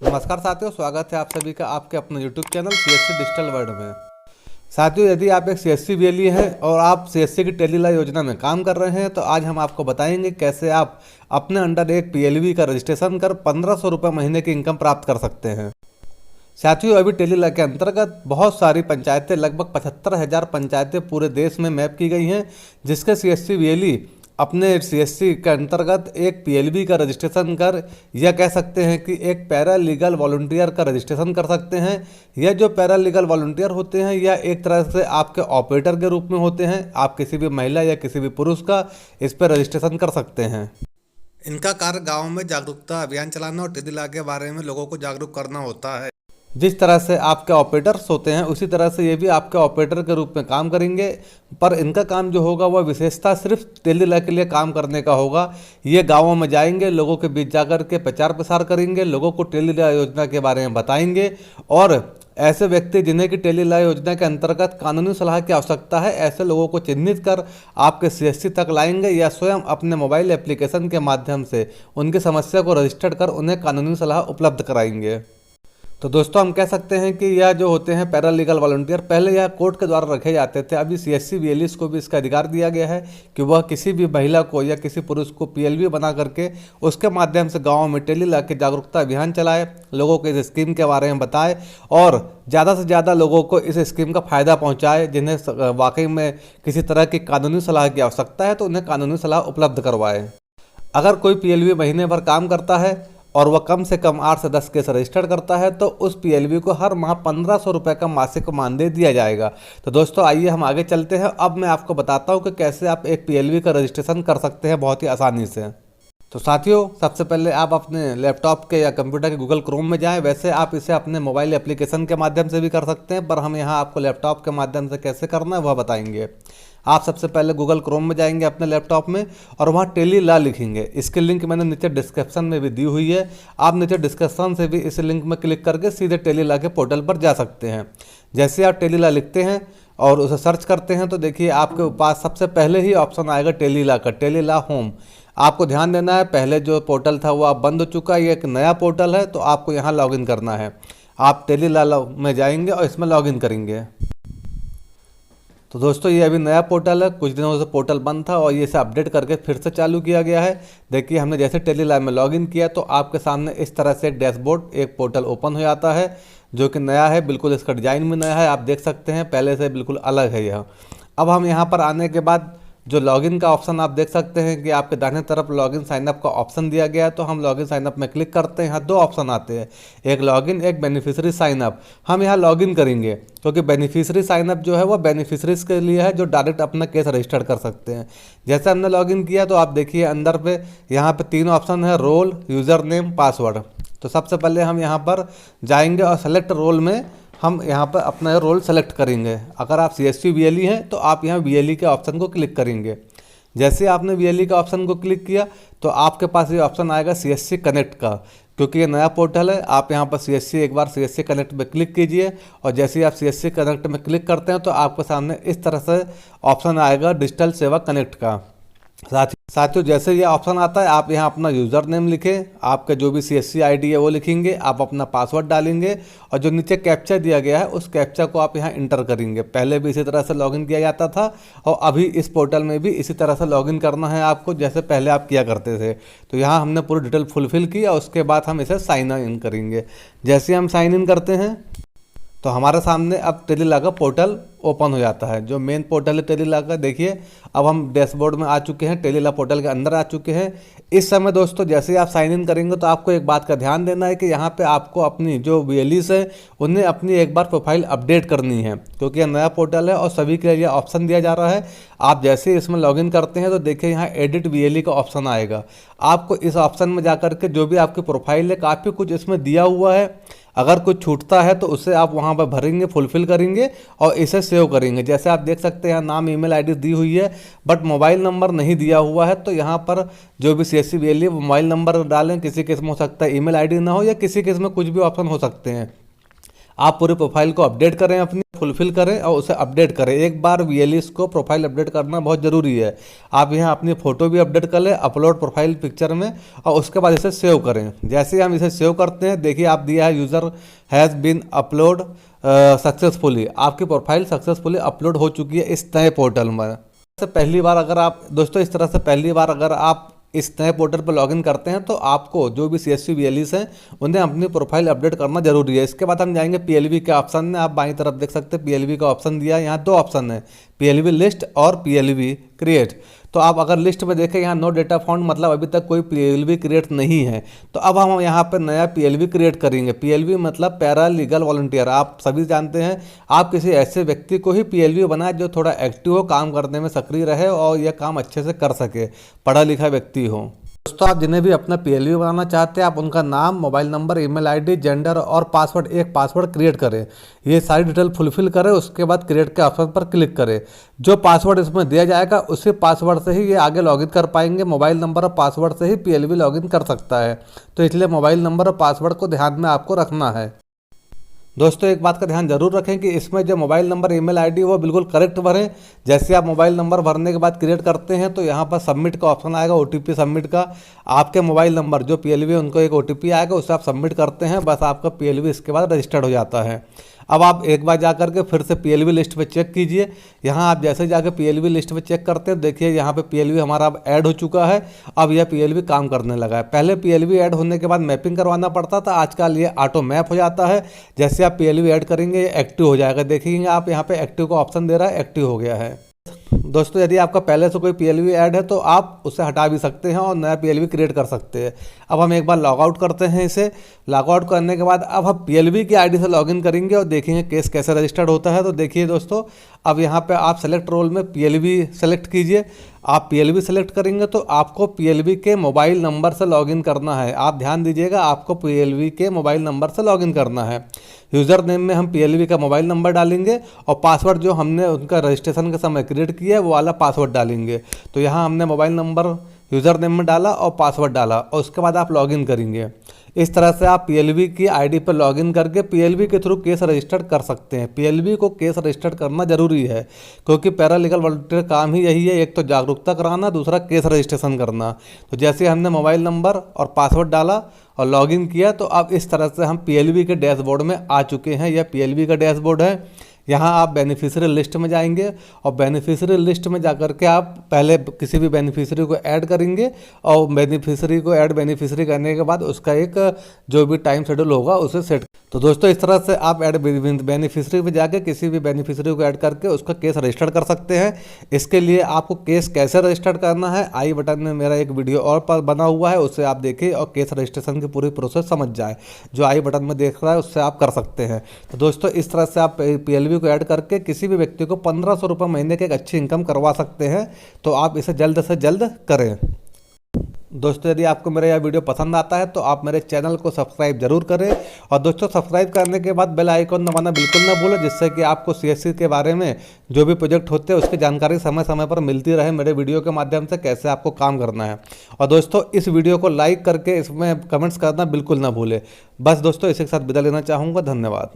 नमस्कार साथियों, स्वागत है आप सभी का आपके अपने YouTube channel CSC digital world में। साथियों, यदि आप एक सीएससी बीएलई हैं और आप सीएससी की टेलीलॉ योजना में काम कर रहे हैं तो आज हम आपको बताएंगे कैसे आप अपने अंडर एक पीएलवी का रजिस्ट्रेशन कर 1500 रुपये महीने की इनकम प्राप्त कर सकते हैं। साथियों, अभी टेलीलॉ के अंतर्गत बहुत सारी पंचायतें, लगभग 75,000 पंचायतें पूरे देश में मैप की गई हैं, जिसके सीएससी बीएलई अपने सीएससी के अंतर्गत एक पीएलबी का रजिस्ट्रेशन कर, या कह सकते हैं कि एक पैरा लीगल वॉलंटियर का रजिस्ट्रेशन कर सकते हैं। यह जो पैरा लीगल वॉलंटियर होते हैं यह एक तरह से आपके ऑपरेटर के रूप में होते हैं। आप किसी भी महिला या किसी भी पुरुष का इस पर रजिस्ट्रेशन कर सकते हैं। इनका कार्य गाँव में जागरूकता अभियान चलाना और टेलीलॉ के बारे में लोगों को जागरूक करना होता है। जिस तरह से आपके ऑपरेटर्स होते हैं उसी तरह से ये भी आपके ऑपरेटर के रूप में काम करेंगे, पर इनका काम जो होगा वह विशेषता सिर्फ टेलीलॉ के लिए काम करने का होगा। ये गांवों में जाएंगे, लोगों के बीच जाकर के प्रचार प्रसार करेंगे, लोगों को टेलीलॉ योजना के बारे में बताएंगे और ऐसे व्यक्ति जिन्हें कि टेलीलॉ योजना के अंतर्गत कानूनी सलाह की आवश्यकता है, ऐसे लोगों को चिन्हित कर आपके सीएससी तक लाएंगे या स्वयं अपने मोबाइल एप्लीकेशन के माध्यम से उनकी समस्या को रजिस्टर कर उन्हें कानूनी सलाह उपलब्ध कराएंगे। तो दोस्तों, हम कह सकते हैं कि यह जो होते हैं पैरा लीगल वॉलंटियर, पहले यह कोर्ट के द्वारा रखे जाते थे। अभी सीएससी बीएलई को भी इसका अधिकार दिया गया है कि वह किसी भी महिला को या किसी पुरुष को पीएलबी बना करके उसके माध्यम से गाँव में टेलीलॉ के जागरूकता अभियान चलाए, लोगों को इस स्कीम के बारे में बताए और ज़्यादा से ज़्यादा लोगों को इस स्कीम का फ़ायदा पहुँचाए। जिन्हें वाकई में किसी तरह की कानूनी सलाह की आवश्यकता है तो उन्हें कानूनी सलाह उपलब्ध करवाए। अगर कोई पीएलबी महीने भर काम करता है और वह कम से कम 8 से 10 केस रजिस्टर करता है तो उस पीएलबी को हर माह 1500 रुपये का मासिक मानदेय दिया जाएगा। तो दोस्तों, आइए हम आगे चलते हैं। अब मैं आपको बताता हूं कि कैसे आप एक पीएलबी का रजिस्ट्रेशन कर सकते हैं बहुत ही आसानी से। तो साथियों, सबसे पहले आप अपने लैपटॉप के या कंप्यूटर के गूगल क्रोम में जाएं। वैसे आप इसे अपने मोबाइल एप्लीकेशन के माध्यम से भी कर सकते हैं, पर हम यहाँ आपको लैपटॉप के माध्यम से कैसे करना है वह बताएंगे। आप सबसे पहले गूगल क्रोम में जाएंगे अपने लैपटॉप में और वहाँ टेलीलॉ लिखेंगे। इसकी लिंक मैंने नीचे डिस्क्रिप्शन में भी दी हुई है। आप नीचे डिस्क्रिप्शन से भी इस लिंक में क्लिक करके सीधे टेलीलॉ के पोर्टल पर जा सकते हैं। जैसे आप टेलीलॉ लिखते हैं और उसे सर्च करते हैं तो देखिए आपके पास सबसे पहले ही ऑप्शन आएगा टेलीलॉ का, टेलीलॉ होम। आपको ध्यान देना है, पहले जो पोर्टल था वो अब बंद हो चुका है, ये एक नया पोर्टल है तो आपको यहाँ लॉगिन करना है। आप टेलीलॉ में जाएंगे और इसमें लॉगिन करेंगे। तो दोस्तों, ये अभी नया पोर्टल है, कुछ दिनों से पोर्टल बंद था और ये इसे अपडेट करके फिर से चालू किया गया है। देखिए, हमने जैसे टेलीलॉ में लॉगिन किया तो आपके सामने इस तरह से एक डैशबोर्ड, एक पोर्टल ओपन हो जाता है जो कि नया है, बिल्कुल इसका डिज़ाइन भी नया है। आप देख सकते हैं पहले से बिल्कुल अलग है यह। अब हम यहाँ पर आने के बाद जो लॉगिन का ऑप्शन आप देख सकते हैं कि आपके दाहिने तरफ लॉगिन साइनअप का ऑप्शन दिया गया है। तो हम लॉगिन साइनअप में क्लिक करते हैं। यहाँ दो ऑप्शन आते हैं, एक लॉगिन, एक बेनिफिशियरी साइनअप। हम यहाँ लॉगिन करेंगे क्योंकि बेनिफिशियरी साइनअप जो है वो बेनिफिशरीज के लिए है जो डायरेक्ट अपना केस रजिस्टर कर सकते हैं। जैसे हमने लॉगिन किया तो आप देखिए अंदर पे यहाँ पे 3 ऑप्शन है, रोल, यूज़र नेम, पासवर्ड। तो सबसे पहले हम यहाँ पर जाएंगे और सेलेक्ट रोल में हम यहाँ पर अपना रोल सेलेक्ट करेंगे। अगर आप सीएससी बीएलई हैं तो आप यहाँ बीएलई के ऑप्शन को क्लिक करेंगे। जैसे आपने बीएलई का ऑप्शन को क्लिक किया तो आपके पास ये ऑप्शन आएगा सीएससी कनेक्ट का। क्योंकि ये नया पोर्टल है, आप यहाँ पर एक बार सीएससी कनेक्ट में क्लिक कीजिए और जैसे ही आप सीएससी कनेक्ट में क्लिक करते हैं तो आपके सामने इस तरह से ऑप्शन आएगा डिजिटल सेवा कनेक्ट का। साथियों, जैसे ये ऑप्शन आता है आप यहाँ अपना यूज़र नेम लिखें, आपका जो भी सीएससी आईडी है वो लिखेंगे, आप अपना पासवर्ड डालेंगे और जो नीचे कैप्चा दिया गया है उस कैप्चा को आप यहाँ इंटर करेंगे। पहले भी इसी तरह से लॉगिन किया जाता था और अभी इस पोर्टल में भी इसी तरह से लॉगिन करना है आपको, जैसे पहले आप किया करते थे। तो यहाँ हमने पूरी डिटेल फुलफिल की और उसके बाद हम इसे साइन इन करेंगे। जैसे हम साइन इन करते हैं तो हमारे सामने अब टेलीलॉ का पोर्टल ओपन हो जाता है, जो मेन पोर्टल है टेलीलॉ का। देखिए, अब हम डैशबोर्ड में आ चुके हैं, टेलीलॉ पोर्टल के अंदर आ चुके हैं। इस समय दोस्तों, जैसे ही आप साइन इन करेंगे तो आपको एक बात का ध्यान देना है कि यहाँ पे आपको अपनी जो बीएलईस है उन्हें अपनी एक बार प्रोफाइल अपडेट करनी है, क्योंकि यह नया पोर्टल है और सभी के लिए ऑप्शन दिया जा रहा है। आप जैसे ही इसमें लॉगिन करते हैं तो देखिए यहाँ एडिट बीएलई का ऑप्शन आएगा। आपको इस ऑप्शन में जाकर के जो भी आपकी प्रोफाइल है, काफ़ी कुछ इसमें दिया हुआ है। अगर कुछ छूटता है तो उसे आप वहाँ पर भरेंगे, फुलफिल करेंगे और इसे सेव करेंगे। जैसे आप देख सकते हैं नाम, ईमेल आईडी दी हुई है बट मोबाइल नंबर नहीं दिया हुआ है। तो यहाँ पर जो भी सीएससी बीएलई वो मोबाइल नंबर डालें। किसी केस में हो सकता है ईमेल आईडी ना हो या किसी केस में कुछ भी ऑप्शन हो सकते हैं। आप पूरी प्रोफाइल को अपडेट करें, अपनी फुलफिल करें और उसे अपडेट करें। एक बार VLEs को प्रोफाइल अपडेट करना बहुत ज़रूरी है। आप यहाँ अपनी फ़ोटो भी अपडेट कर लें अपलोड प्रोफाइल पिक्चर में, और उसके बाद इसे सेव करें। जैसे ही हम इसे सेव करते हैं, देखिए आप दिया है user has been upload successfully, आपकी प्रोफाइल सक्सेसफुली अपलोड हो चुकी है इस नए पोर्टल में। पहली बार अगर आप दोस्तों इस तरह से पहली बार अगर आप इस नए पोर्टल पर लॉगिन करते हैं तो आपको जो भी CSV VLEs हैं उन्हें अपनी प्रोफाइल अपडेट करना जरूरी है। इसके बाद हम जाएंगे PLV के ऑप्शन में। आप बाईं तरफ देख सकते हैं PLV का ऑप्शन दिया है। यहाँ दो ऑप्शन है, PLV लिस्ट और PLV क्रिएट। तो आप अगर लिस्ट में देखें यहाँ नो डेटा फाउंड, मतलब अभी तक कोई PLV क्रिएट नहीं है। तो अब हम यहाँ पर नया PLV क्रिएट करेंगे। PLV मतलब पैरा लीगल वॉलंटियर। आप सभी जानते हैं, आप किसी ऐसे व्यक्ति को ही PLV बनाए जो थोड़ा एक्टिव हो, काम करने में सक्रिय रहे और यह काम अच्छे से कर सके, पढ़ा लिखा व्यक्ति हो। दोस्तों आप जिन्हें भी अपना PLV बनाना चाहते हैं, आप उनका नाम, mobile number, email ID, gender और पासवर्ड, एक पासवर्ड क्रिएट करें। ये सारी डिटेल फुलफिल करें, उसके बाद क्रिएट के ऑप्शन पर क्लिक करें। जो पासवर्ड इसमें दिया जाएगा उसी पासवर्ड से ही ये आगे लॉगिन कर पाएंगे। मोबाइल नंबर और पासवर्ड से ही PLV लॉगिन कर सकता है, तो इसलिए मोबाइल नंबर और पासवर्ड को ध्यान में आपको रखना है। दोस्तों एक बात का ध्यान जरूर रखें कि इसमें जो मोबाइल नंबर, ईमेल आईडी वो बिल्कुल करेक्ट भरें। जैसे आप मोबाइल नंबर भरने के बाद क्रिएट करते हैं तो यहाँ पर सबमिट का ऑप्शन आएगा, OTP सबमिट का। आपके मोबाइल नंबर जो PLV है उनको एक OTP आएगा, उसे आप सबमिट करते हैं, बस आपका PLV इसके बाद रजिस्टर्ड हो जाता है। अब आप एक बार जा करके फिर से PLV लिस्ट पे चेक कीजिए। यहाँ आप जैसे जाकर PLV लिस्ट पे चेक करते हैं, देखिए यहाँ पे PLV हमारा अब ऐड हो चुका है। अब यह PLV काम करने लगा है। पहले PLV ऐड होने के बाद मैपिंग करवाना पड़ता था, आजकल ये ऑटो मैप हो जाता है। जैसे आप PLV ऐड करेंगे ये एक्टिव हो जाएगा। देखिए आप यहाँ पे एक्टिव का ऑप्शन दे रहा है, एक्टिव हो गया है। दोस्तों यदि आपका पहले से कोई PLV ऐड है तो आप उसे हटा भी सकते हैं और नया PLV क्रिएट कर सकते हैं। अब हम एक बार लॉग आउट करते हैं। इसे लॉग आउट करने के बाद अब हम PLV की आईडी से लॉगिन करेंगे और देखेंगे केस कैसे रजिस्टर्ड होता है। तो देखिए दोस्तों, अब यहाँ पे आप सेलेक्ट रोल में PLV सेलेक्ट कीजिए। आप PLV सेलेक्ट करेंगे तो आपको PLV के मोबाइल नंबर से लॉगिन करना है। आप ध्यान दीजिएगा, आपको PLV के मोबाइल नंबर से लॉगिन करना है। यूज़र नेम में हम PLV का मोबाइल नंबर डालेंगे और पासवर्ड जो हमने उनका रजिस्ट्रेशन के समय क्रिएट किया है वो वाला पासवर्ड डालेंगे। तो यहाँ हमने मोबाइल नंबर यूज़र नेम में डाला और पासवर्ड डाला और उसके बाद आप लॉगिन करेंगे। इस तरह से आप PLV की आईडी पर लॉगिन करके PLV के थ्रू केस रजिस्टर्ड कर सकते हैं। PLV को केस रजिस्टर्ड करना जरूरी है, क्योंकि पैरालीगल वॉलंटियर काम ही यही है, एक तो जागरूकता कराना, दूसरा केस रजिस्ट्रेशन करना। तो जैसे हमने मोबाइल नंबर और पासवर्ड डाला और लॉगिन किया तो अब इस तरह से हम PLV के डैशबोर्ड में आ चुके हैं। यह PLV का डैशबोर्ड है। यहाँ आप बेनिफिशियरी लिस्ट में जाएंगे और बेनिफिशियरी लिस्ट में जाकर के आप पहले किसी भी बेनिफिशियरी को ऐड करेंगे और बेनिफिशियरी को ऐड बेनिफिशियरी करने के बाद उसका एक जो भी टाइम शेड्यूल होगा उसे सेट। तो दोस्तों इस तरह से आप ऐड बेनिफिशियरी में जाके किसी भी बेनिफिशियरी को ऐड करके उसका केस रजिस्टर्ड कर सकते हैं। इसके लिए आपको केस कैसे रजिस्टर्ड करना है, आई बटन में मेरा एक वीडियो और पर बना हुआ है, उससे आप देखिए और केस रजिस्ट्रेशन की पूरी प्रोसेस समझ जाए। जो आई बटन में देख रहा है उससे आप कर सकते हैं। तो दोस्तों इस तरह से आप PLV को ऐड करके किसी भी व्यक्ति को 1500 रुपये महीने की एक अच्छी इनकम करवा सकते हैं। तो आप इसे जल्द से जल्द करें। दोस्तों यदि आपको मेरा यह वीडियो पसंद आता है तो आप मेरे चैनल को सब्सक्राइब जरूर करें और दोस्तों सब्सक्राइब करने के बाद बेल आइकन दबाना बिल्कुल ना भूलें, जिससे कि आपको CSC के बारे में जो भी प्रोजेक्ट होते हैं उसकी जानकारी समय समय पर मिलती रहे मेरे वीडियो के माध्यम से, कैसे आपको काम करना है। और दोस्तों इस वीडियो को लाइक करके इसमें कमेंट्स करना बिल्कुल ना भूलें। बस दोस्तों इसी के साथ विदा लेना चाहूँगा। धन्यवाद।